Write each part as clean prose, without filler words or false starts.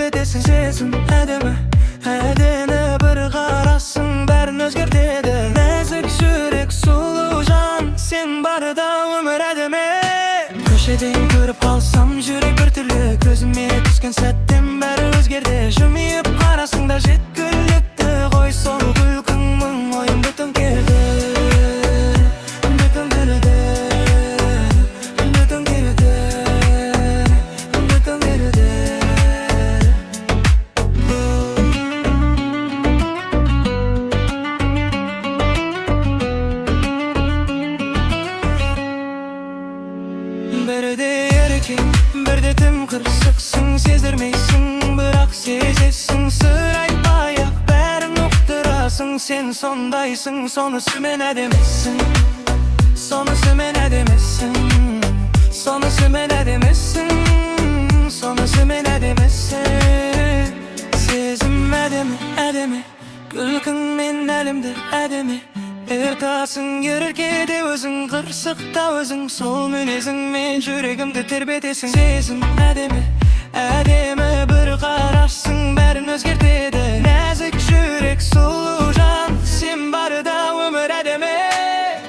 terbetesin. Сезім әдемі бір қарасың бәрін өзгертеді. Нәзік жүрек, сұлу жан, сен барда өмір әдемі. Көшеден көріп қалсам жүрек біртүрлі, көзіме түскен сәттен бәрі өзгерді. Жымиып қарасың да жеткілікті ғой, сол күлкің мың ойымды төңкерді. Бірде еркек, бірде тым қырсықсың, сездірмейсің, бірақ сезесің. Сыр айтпай-ақ бәрін ұқтырасың, сен сондайсың, сонысымен әдемісің. Сонысымен әдемісің, сонысымен әдемісің, сонысымен әдемісің. Сезім әдемі, күлкіңмен әлемді әдемі ертасың. Еркеде өзің, қырсықта өзің, сол мінезіңмен жүрегімді тербетесің. Сезім әдемі бір қарасың бәрін өзгертеді. Нәзік жүрек, сұлу жан, сен барда өмір әдемі.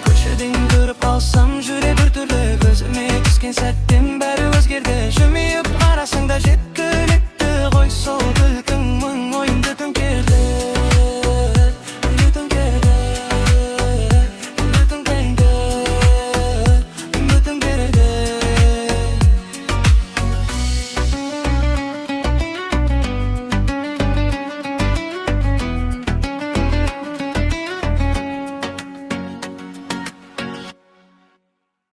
Көшеден көріп қалсам жүрек біртүрлі, көзіме түскен сәт